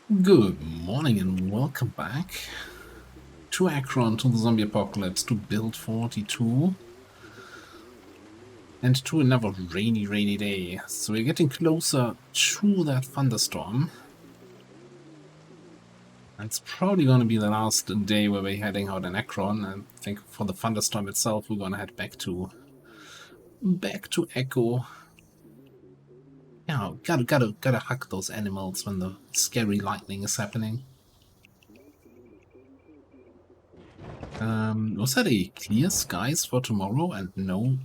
Good morning and welcome back to Akron, to the zombie apocalypse, to build 42, and to another rainy day. So we're getting closer to that thunderstorm. It's probably going to be the last day where we're heading out in Akron. I think for the thunderstorm itself, we're going to head back to Echo. Yeah, gotta hug those animals when the scary lightning is happening. Was that a clear skies for tomorrow and no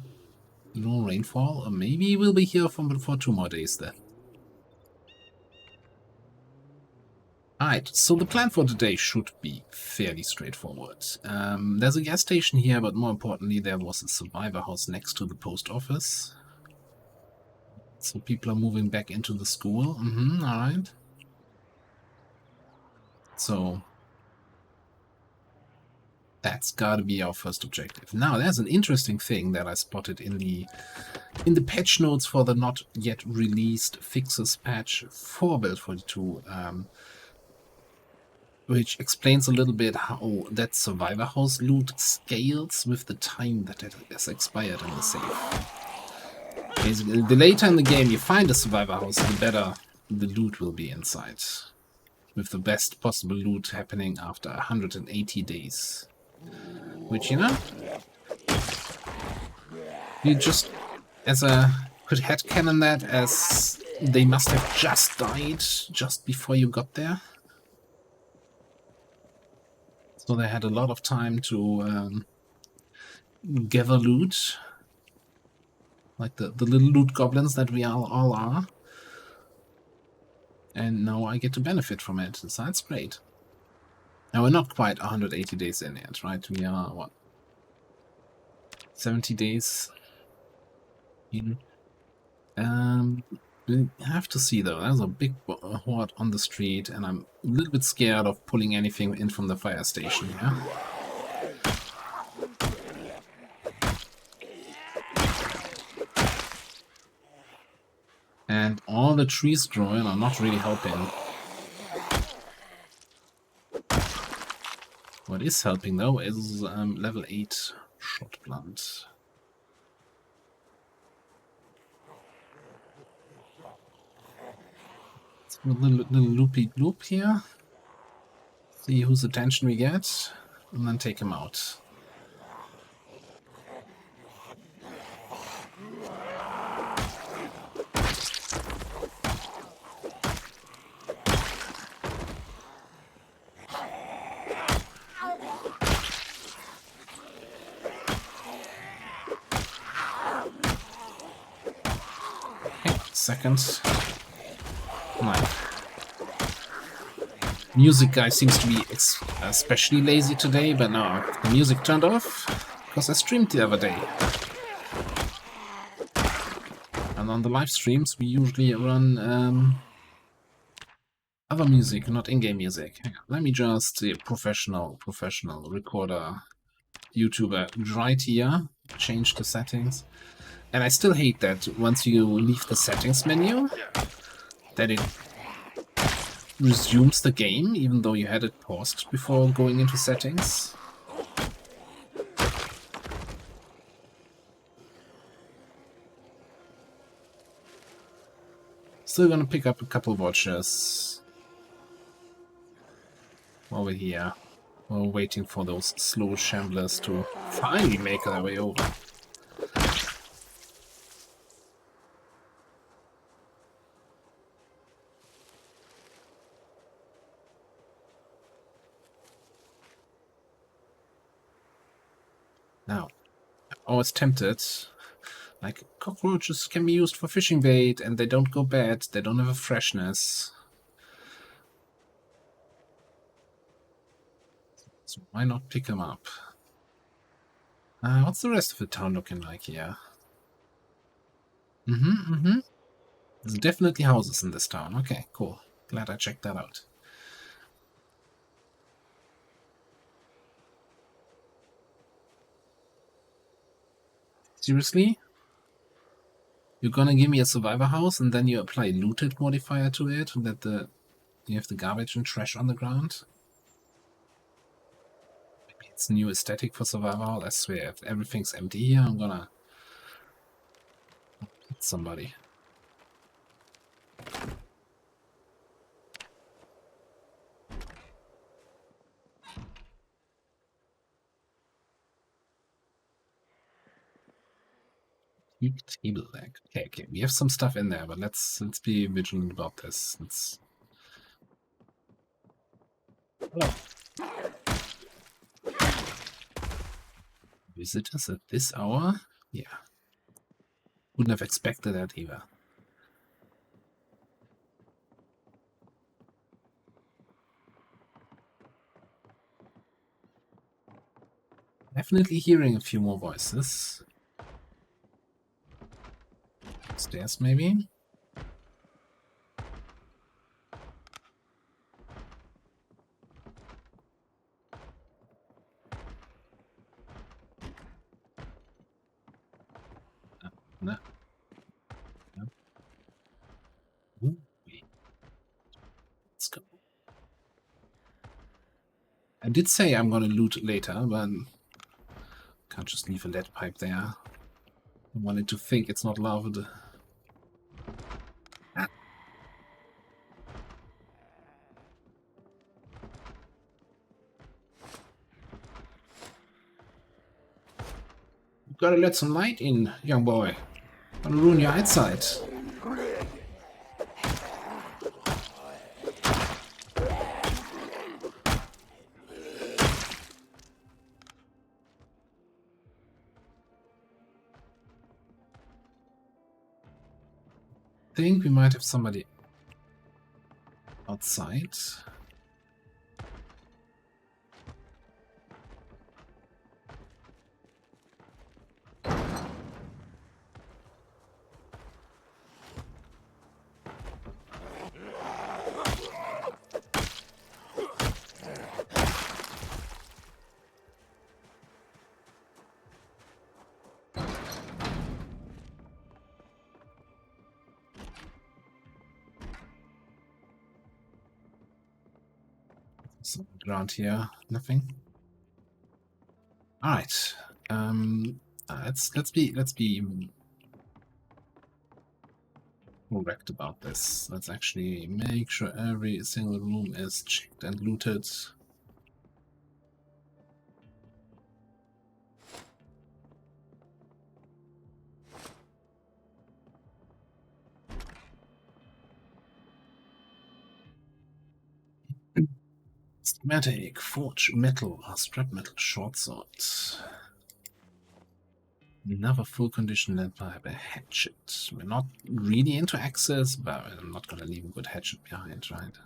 rainfall? Or maybe we'll be here for 2 more days then. Alright, so the plan for today should be fairly straightforward. There's a gas station here, but more importantly, there was a survivor house next to the post office. So people are moving back into the school. Alright. So that's gotta be our first objective. Now, there's an interesting thing that I spotted in the patch notes for the not yet released fixes patch for build 42. Which explains a little bit how that survivor house loot scales with the time that it has expired in the save. Basically, the later in the game you find a survivor house, the better the loot will be inside. With the best possible loot happening after 180 days. Which, you know, you just, as a, could headcanon that as they must have just died just before you got there. So they had a lot of time to gather loot, like the little loot goblins that we all are. And now I get to benefit from it, so that's great. Now we're not quite 180 days in yet, right? We are, what, 70 days in? We have to see though, there's a big horde on the street, and I'm a little bit scared of pulling anything in from the fire station here. And all the trees growing are not really helping. What is helping though is level 8 shot blunt. A little loopy loop here. See whose attention we get, and then take him out. Okay, second. Music guy seems to be especially lazy today, but no, the music turned off because I streamed the other day. And on the live streams we usually run other music, not in-game music. Hang on, let me just see, professional recorder YouTuber right here, change the settings. And I still hate that once you leave the settings menu, that it resumes the game, even though you had it paused before going into settings. Still gonna pick up a couple watches while we're here. We're waiting for those slow shamblers to finally make their way over. Now, I was tempted, like, cockroaches can be used for fishing bait and they don't go bad, they don't have a freshness. So why not pick them up? What's the rest of the town looking like here? There's definitely houses in this town. Okay, cool. Glad I checked that out. Seriously? You're gonna give me a survivor house and then you apply looted modifier to it that the Do you have the garbage and trash on the ground? Maybe it's new aesthetic for survival. I swear, if everything's empty here, I'm gonna hit somebody. Big table leg. Okay, we have some stuff in there, but let's be vigilant about this. Hello. Visitors at this hour? Yeah. Wouldn't have expected that either. Definitely hearing a few more voices. Stairs, maybe? No. No. Ooh, wait. Let's go. I did say I'm gonna loot later, but can't just leave a lead pipe there. I wanted to think it's not loved. Ah. You gotta let some light in, young boy. Gonna ruin your eyesight. I think we might have somebody outside. Something around here, nothing. All right. Let's be correct about this. Let's actually make sure every single room is checked and looted. Schematic, forge metal, scrap metal, short sword. Another full condition led by a hatchet. We're not really into axes, but I'm not gonna leave a good hatchet behind, right?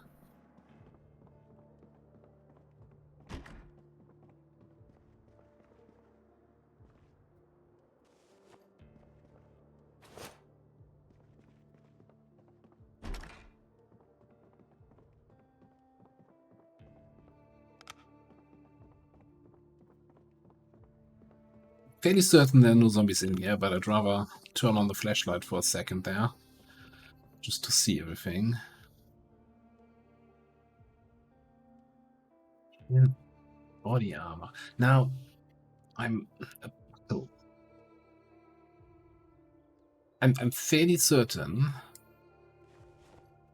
Fairly certain there are no zombies in here, but I'd rather turn on the flashlight for a second there, just to see everything. Body armor. Now, I'm fairly certain.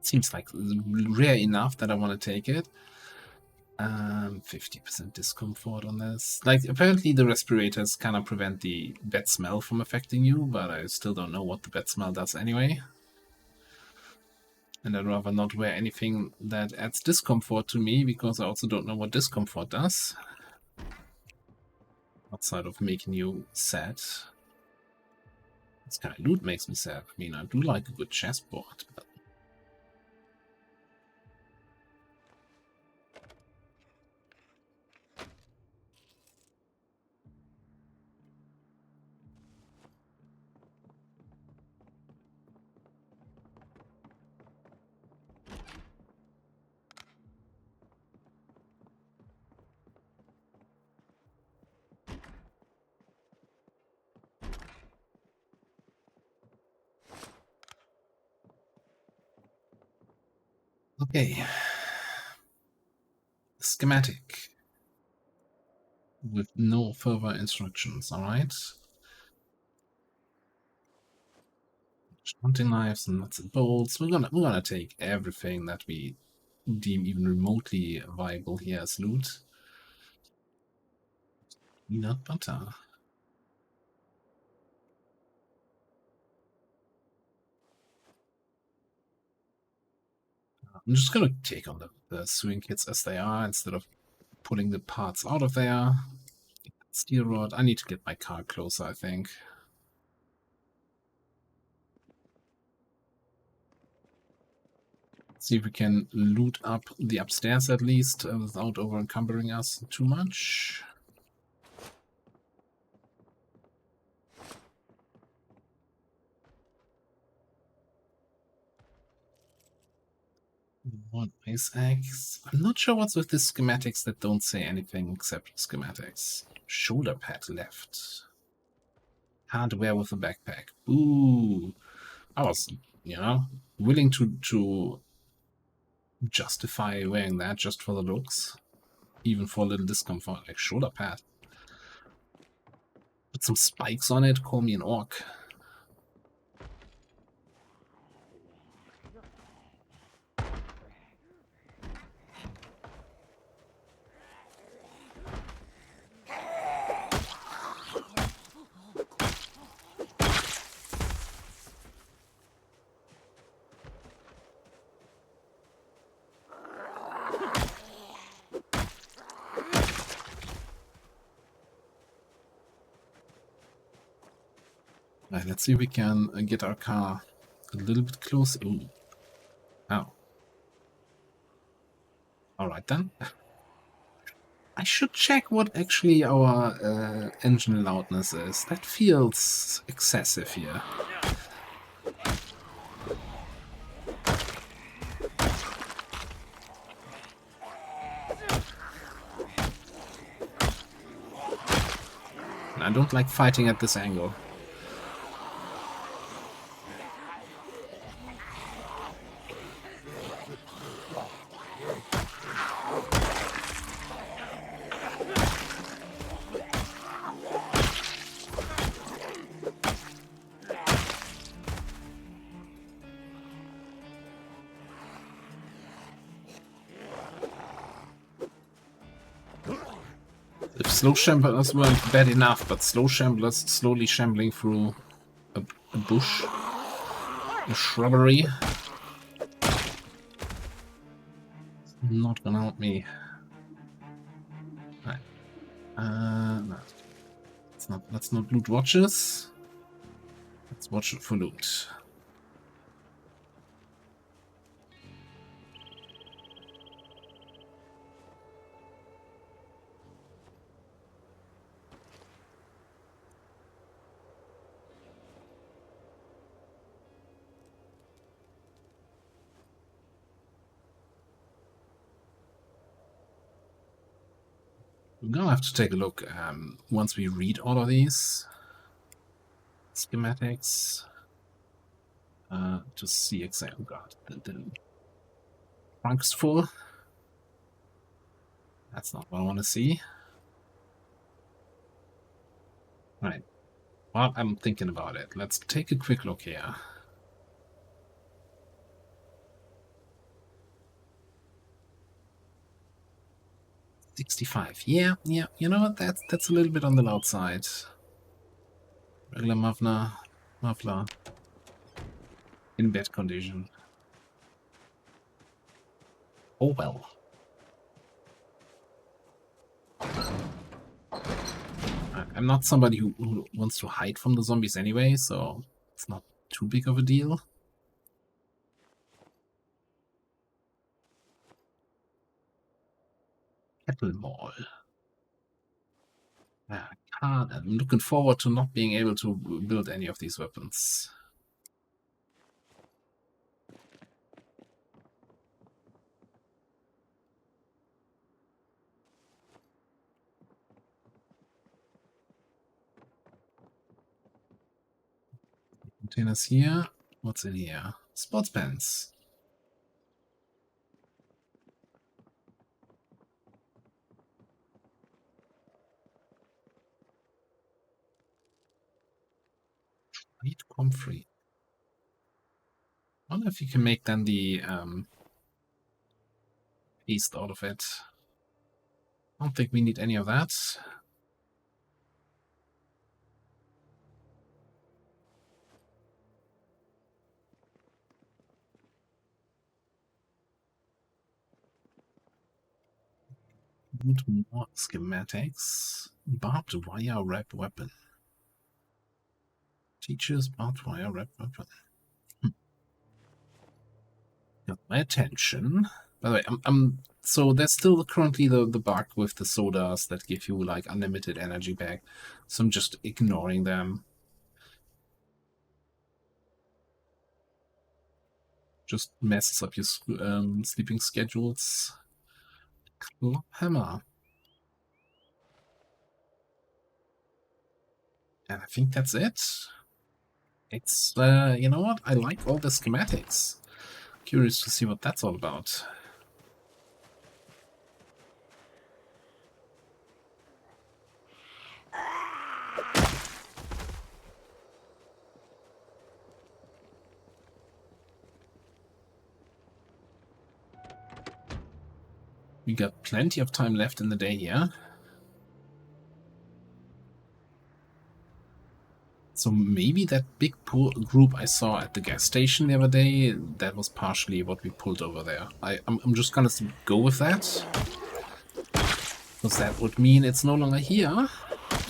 It seems like rare enough that I want to take it. 50% discomfort on this. Like, apparently the respirators kind of prevent the bad smell from affecting you, but I still don't know what the bad smell does anyway. And I'd rather not wear anything that adds discomfort to me, because I also don't know what discomfort does. Outside of making you sad. This kind of loot makes me sad. I mean, I do like a good chessboard, but okay. schematic with no further instructions. All right. Hunting knives and nuts and bolts. We're gonna take everything that we deem even remotely viable here as loot. Peanut butter. I'm just gonna take on the swing kits as they are instead of pulling the parts out of there. Steel rod. I need to get my car closer, I think. See if we can loot up the upstairs at least without over encumbering us too much. One ice axe. I'm not sure what's with the schematics that don't say anything except schematics. Shoulder pad left. Can't wear with a backpack. Ooh. I was, willing to justify wearing that just for the looks. Even for a little discomfort, like shoulder pad. Put some spikes on it, call me an orc. Right, let's see if we can get our car a little bit closer. Ooh. Oh. Alright then. I should check what actually our engine loudness is. That feels excessive here. I don't like fighting at this angle. If slow shamblers weren't bad enough, but slow shamblers slowly shambling through a bush, a shrubbery, not gonna help me. Right. No. Let's not loot watches. Let's watch it for loot. We're gonna have to take a look once we read all of these schematics to see exactly. Oh god, the trunk's full. That's not what I want to see. Right. Well, I'm thinking about it. Let's take a quick look here. $65. Yeah. You know what? That's a little bit on the loud side. Regular muffler. In bad condition. Oh well. I'm not somebody who wants to hide from the zombies anyway, so it's not too big of a deal. Kettle Mall. I'm looking forward to not being able to build any of these weapons. Containers here. What's in here? Sports pants. Eat comfrey. I wonder if you can make then the paste out of it. I don't think we need any of that. And more schematics. Barbed wire wrap weapon. Teacher's barbed wire wrap weapon. Got my attention. By the way, so there's still currently the bug with the sodas that give you like unlimited energy back. So I'm just ignoring them. Just messes up your sleeping schedules. Cool hammer. And I think that's it. It's, you know what? I like all the schematics. Curious to see what that's all about. We got plenty of time left in the day here. So maybe that big group I saw at the gas station the other day, that was partially what we pulled over there. I'm just gonna go with that. Because that would mean it's no longer here.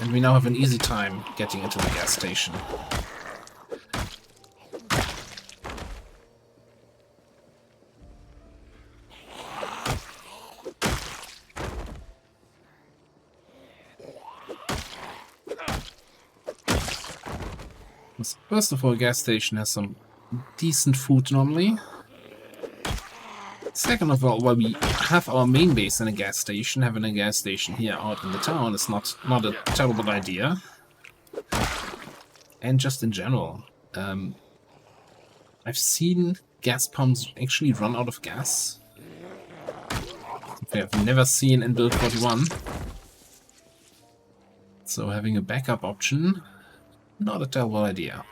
And we now have an easy time getting into the gas station. First of all, a gas station has some decent food normally. Second of all, while we have our main base in a gas station, having a gas station here out in the town is not a terrible idea. And just in general, I've seen gas pumps actually run out of gas. I've never seen in Build 41. So having a backup option, not a terrible idea.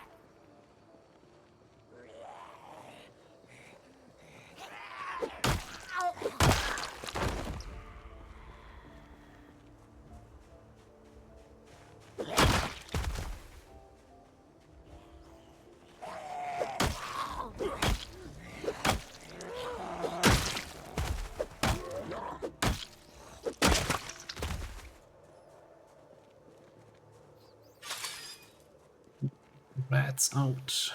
Rats out.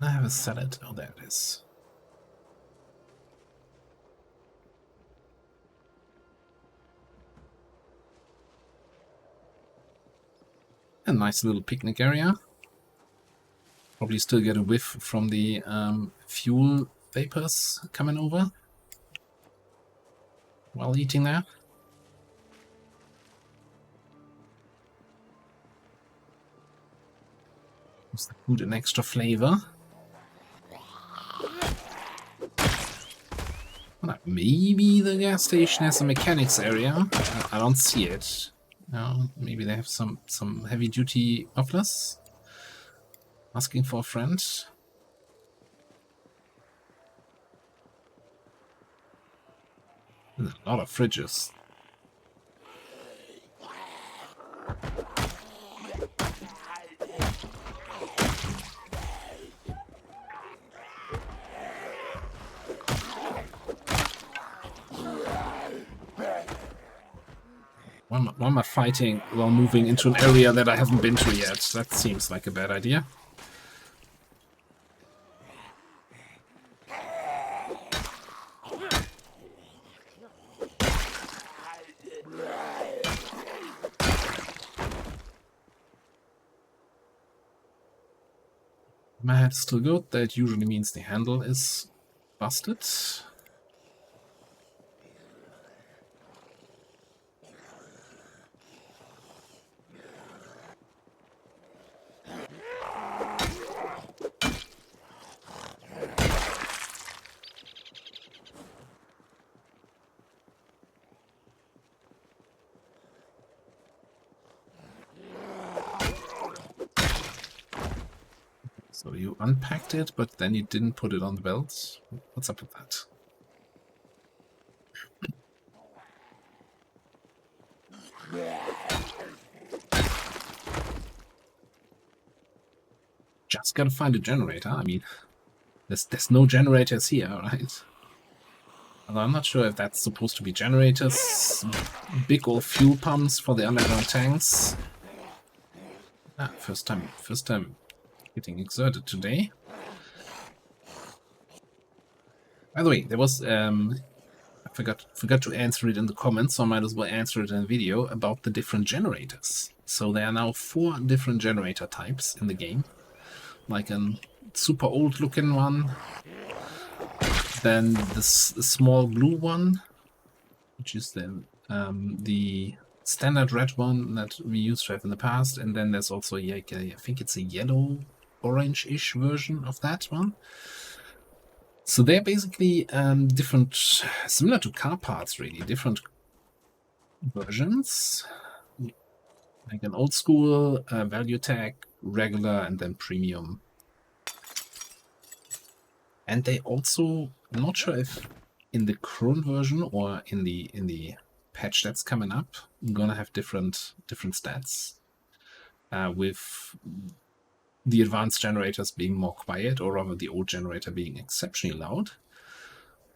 I have a salad. Oh, there it is. A nice little picnic area. Probably still get a whiff from the fuel vapors coming over while eating there. Gives the food an extra flavor. Well, maybe the gas station has a mechanics area. I don't see it. No, maybe they have some heavy-duty mufflers. Asking for a friend. There's a lot of fridges. Why am I fighting while moving into an area that I haven't been to yet? That seems like a bad idea. My head's still good. That usually means the handle is busted. So you unpacked it, but then you didn't put it on the belt. What's up with that? Just gotta find a generator. I mean, there's no generators here, right? Although I'm not sure if that's supposed to be generators, big old fuel pumps for the underground tanks. Ah, first time getting exerted today. By the way, there was I forgot to answer it in the comments, so I might as well answer it in a video about the different generators. So there are now 4 different generator types in the game, like a super old looking one, then this small blue one, which is the standard red one that we used to have in the past, and then there's also like I think it's a yellow orange-ish version of that one. So they're basically different, similar to car parts, really, different versions, like an old school, value tag, regular, and then premium. And they also, I'm not sure if in the current version or in the patch that's coming up, I'm gonna have different stats, with the advanced generators being more quiet, or rather the old generator being exceptionally loud.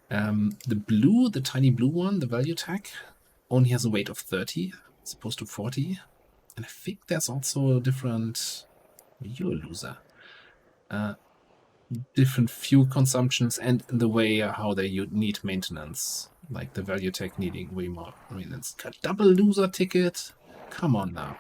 The tiny blue one, the value tag, only has a weight of 30 as opposed to 40. And I think there's also a different, you're a loser, different fuel consumptions and the way how they need maintenance. Like the value tech needing way more maintenance. A double loser ticket? Come on now.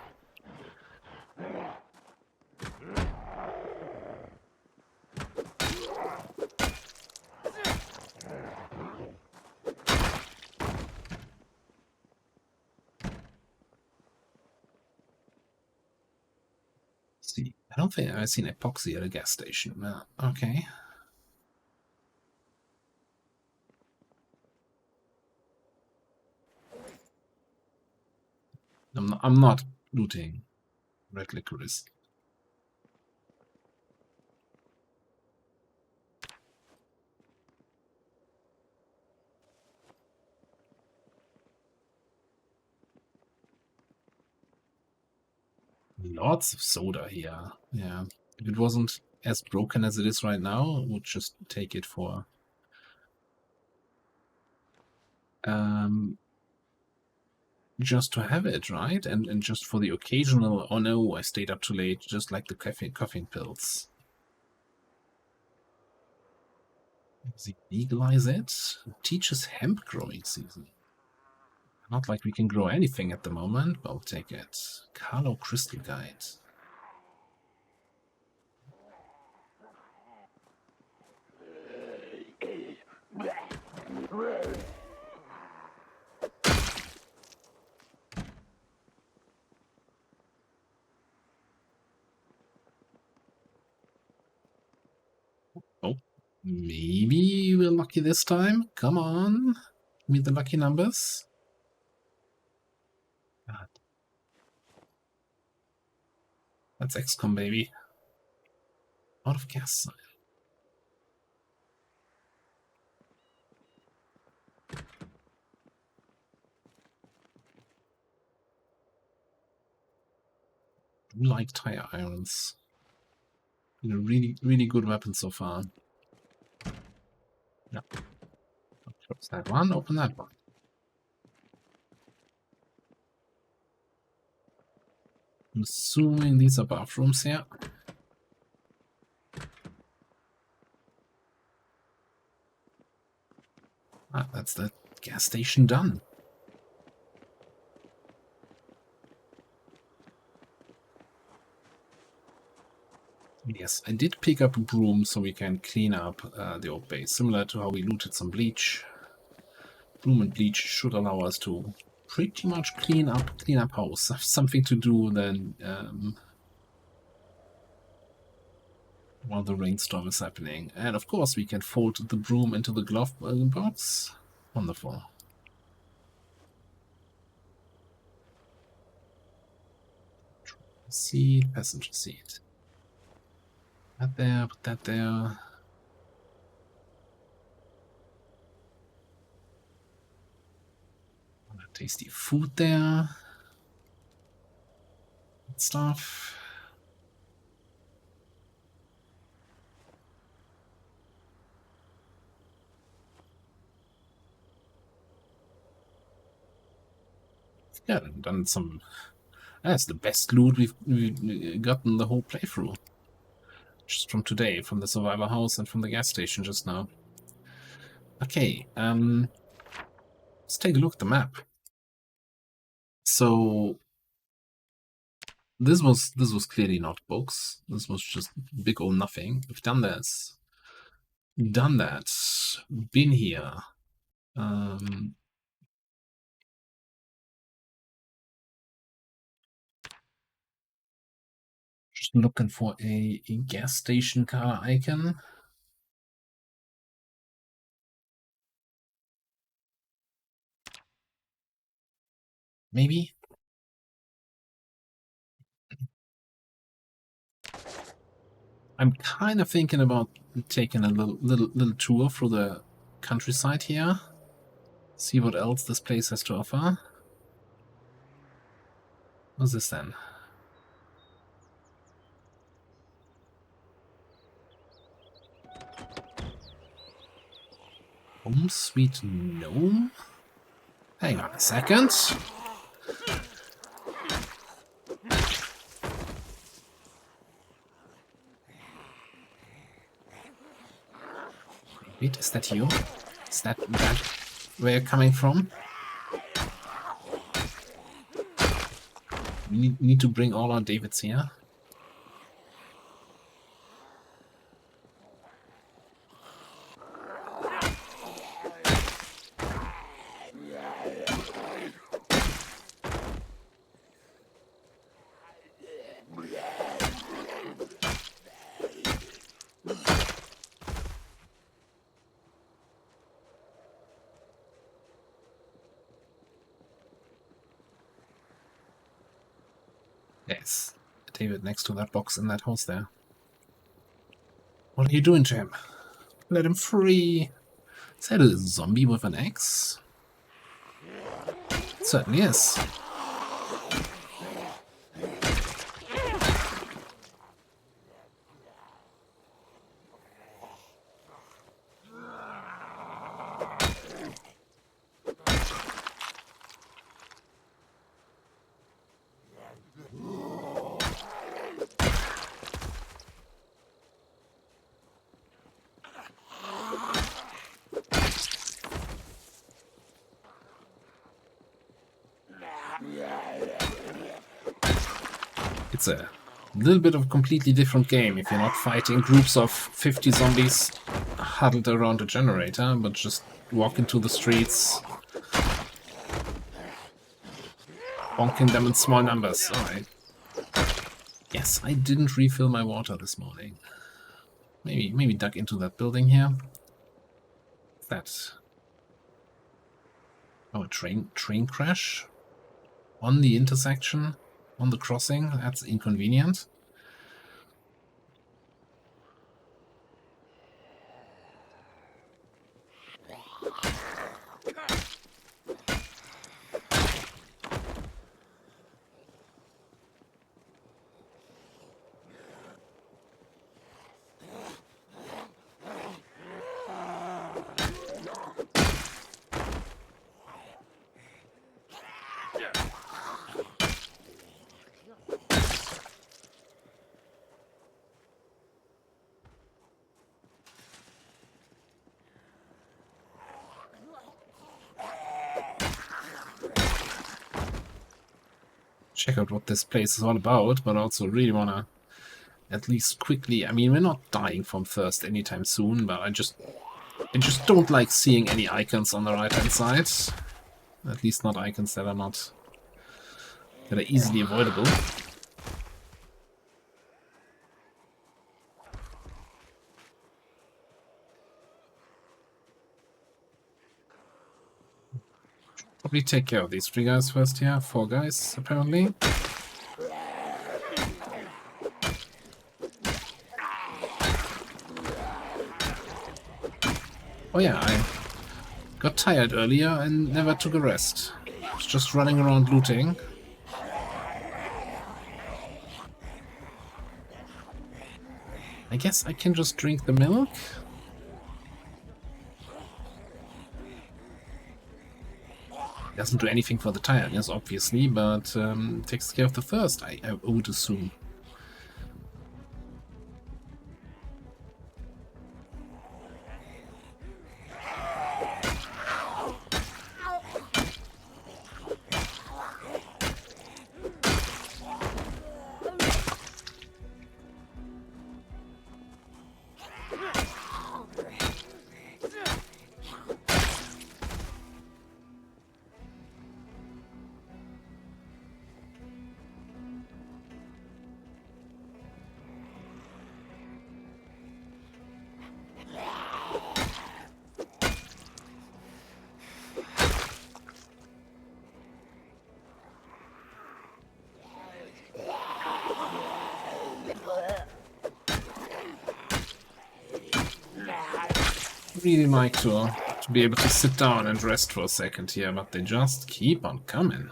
See, I don't think I've seen epoxy at a gas station. Okay. I'm not looting red licorice. Lots of soda here. Yeah. If it wasn't as broken as it is right now, I would just take it for just to have it, right? And just for the occasional, oh no, I stayed up too late, just like the caffeine pills. Does he legalize it? Teaches hemp growing season. Not like we can grow anything at the moment, but I'll take it. Carlo Crystal Guide. Oh, maybe we're lucky this time. Come on. Give me the lucky numbers. God. That's XCOM, baby. Out of gas. Do like tire irons. Been a really good weapon so far. Yeah. Close that one, open that one. I'm assuming these are bathrooms here. Ah, that's the gas station done. Yes, I did pick up a broom so we can clean up the old base, similar to how we looted some bleach. Broom and bleach should allow us to pretty much clean up house. Have something to do then while the rainstorm is happening. And of course we can fold the broom into the glove box. Wonderful. Seat, passenger seat. That there, put that there. Tasty food there. Stuff. Yeah, done some. That's the best loot we've gotten the whole playthrough. Just from today, from the survivor house and from the gas station just now. Okay, let's take a look at the map. So this was clearly not books. This was just big old nothing. We've done this, done that, been here. Just looking for a gas station car icon. Maybe. I'm kind of thinking about taking a little tour through the countryside here. See what else this place has to offer. What's this then? Home Sweet Gnome? Hang on a second. Wait, is that you? Is that where you're coming from? We need to bring all our Davids here. Yes, David next to that box in that house there. What are you doing to him? Let him free. Is that a zombie with an axe? It certainly is. It's a little bit of a completely different game if you're not fighting groups of 50 zombies huddled around a generator, but just walk into the streets, bonking them in small numbers. Alright. Yes, I didn't refill my water this morning. Maybe duck into that building here. What's that? Oh, a train crash? On the intersection? On the crossing? That's inconvenient. Check out what this place is all about, but also really wanna at least quickly. I mean, we're not dying from thirst anytime soon, but I just don't like seeing any icons on the right hand side. At least not icons that are easily avoidable. Probably take care of these 3 guys first here. 4 guys, apparently. Oh yeah, I got tired earlier and never took a rest. Was just running around looting. I guess I can just drink the milk. Doesn't do anything for the tiredness, obviously, but takes care of the thirst, I would assume. Really like to be able to sit down and rest for a second here, but they just keep on coming.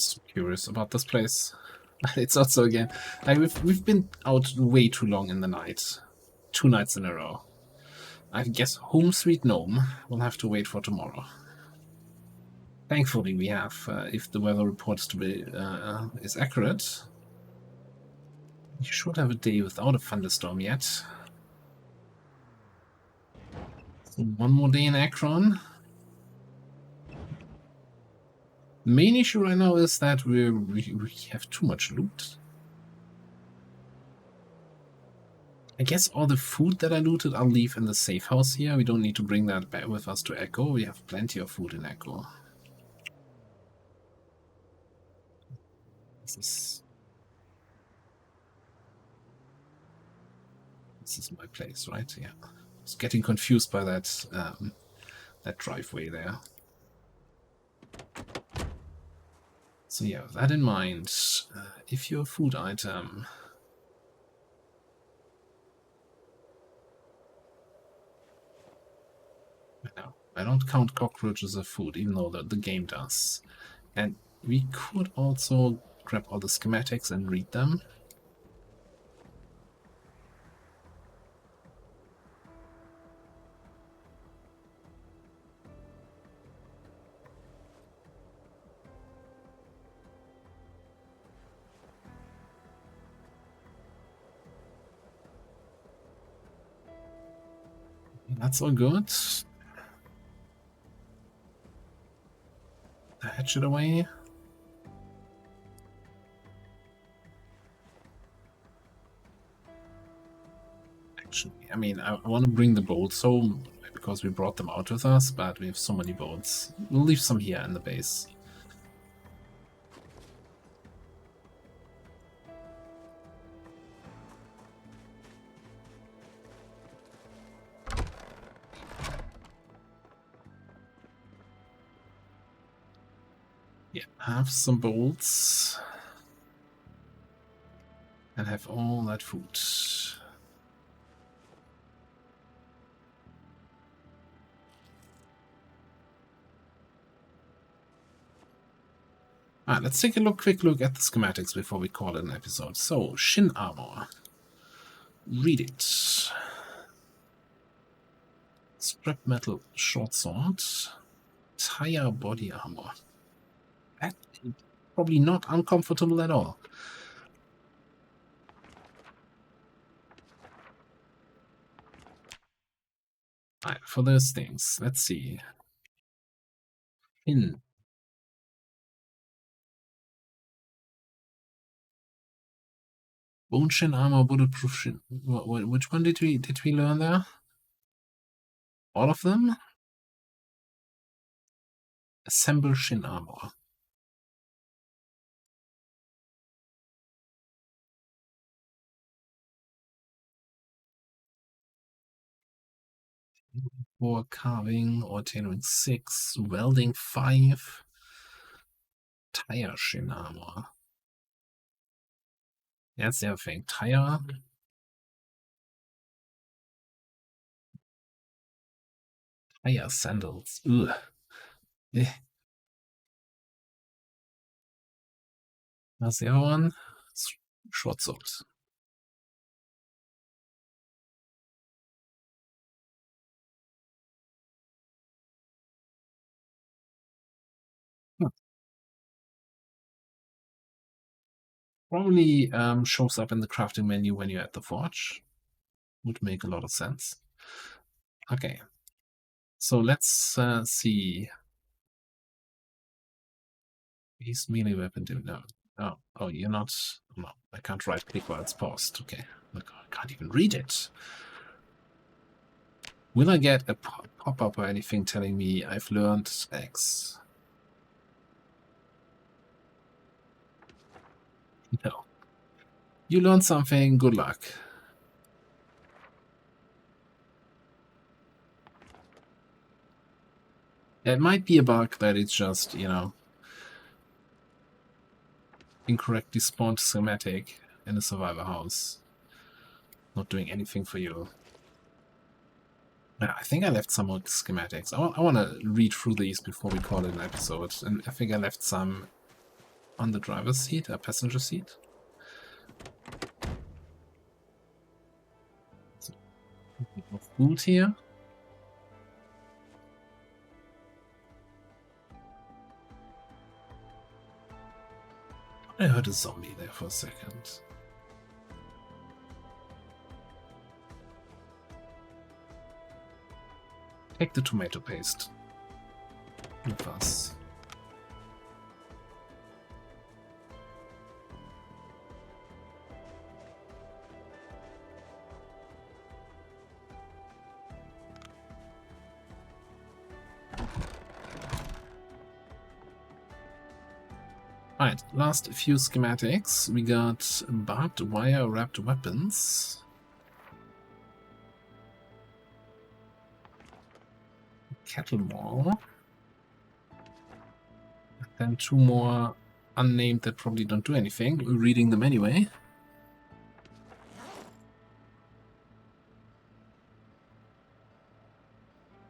So curious about this place. It's also again like we've been out way too long in the night, 2 nights in a row. I guess Home Sweet Gnome will have to wait for tomorrow. Thankfully, we have, if the weather reports to be is accurate, we should have a day without a thunderstorm yet. So one more day in Akron. The main issue right now is that we have too much loot. I guess all the food that I looted I'll leave in the safe house here. We don't need to bring that back with us to Echo. We have plenty of food in Echo. This is my place, right? Yeah. I was getting confused by that that driveway there. So yeah, with that in mind, if your food item no, I don't count cockroaches as food, even though the game does. And we could also grab all the schematics and read them. That's all good. Hatch it away. Actually, I mean, I want to bring the bolts home because we brought them out with us, but we have so many bolts. We'll leave some here in the base. Yeah, have some bolts. And have all that food. Alright, let's take a quick look at the schematics before we call it an episode. So, shin armor. Read it. Scrap metal short sword. Tire body armor. That is probably not uncomfortable at all. Alright, for those things, let's see. Bone shin armor, bulletproof shin. Which one did we learn there? All of them? Assemble shin armor. For carving or tailoring 6, welding 5, tire shin armor. That's the other thing. Tire. Tire sandals. Ugh. Eh. That's the other one. Short socks. Probably shows up in the crafting menu when you're at the forge. Would make a lot of sense. Okay. So let's see. He's melee weapon. No. Oh, you're not. No, I can't right click while it's paused. Okay. Look, I can't even read it. Will I get a pop-up or anything telling me I've learned X? No. You learned something, good luck. It might be a bug that it's just, you know, incorrectly spawned schematic in a survivor house. Not doing anything for you. I think I left some more schematics. I want to read through these before we call it an episode. And I think I left some on the driver's seat, a passenger seat. So, food here. I heard a zombie there for a second. Take the tomato paste with us. Alright, last few schematics. We got barbed wire wrapped weapons. Cattle wall. Then 2 more unnamed that probably don't do anything. We're reading them anyway.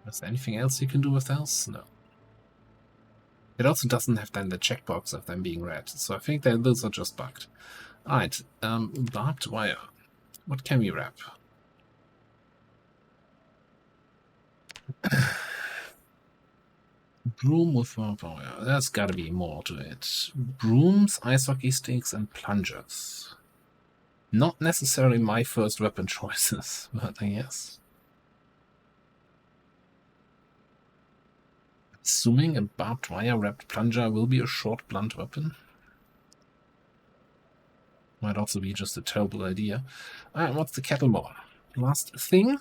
Is there anything else you can do with those? No. It also doesn't have then the checkbox of them being red, so I think that those are just bugged. Alright, barbed wire. What can we wrap? Broom with barbed wire. There's gotta be more to it. Brooms, ice hockey sticks, and plungers. Not necessarily my first weapon choices, but I guess. Assuming a barbed wire wrapped plunger will be a short blunt weapon. Might also be just a terrible idea. Alright, what's the cattle ball? Last thing.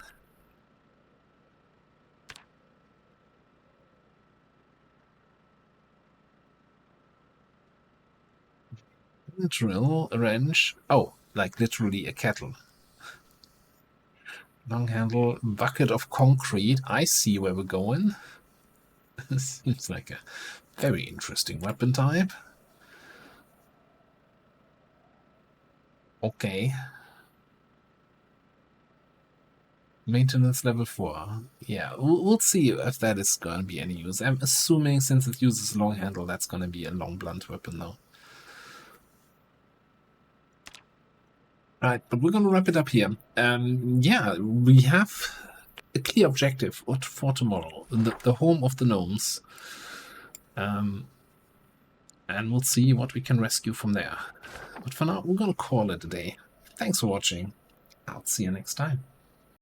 Drill, a wrench. Oh, like literally a kettle. Long handle, bucket of concrete. I see where we're going. Seems like a very interesting weapon type. Okay. Maintenance level 4. Yeah, we'll see if that is going to be any use. I'm assuming since it uses long handle, that's going to be a long blunt weapon now. Right, but we're going to wrap it up here. Yeah, we have a clear objective for tomorrow, the home of the gnomes. And we'll see what we can rescue from there. But for now, we're going to call it a day. Thanks for watching. I'll see you next time.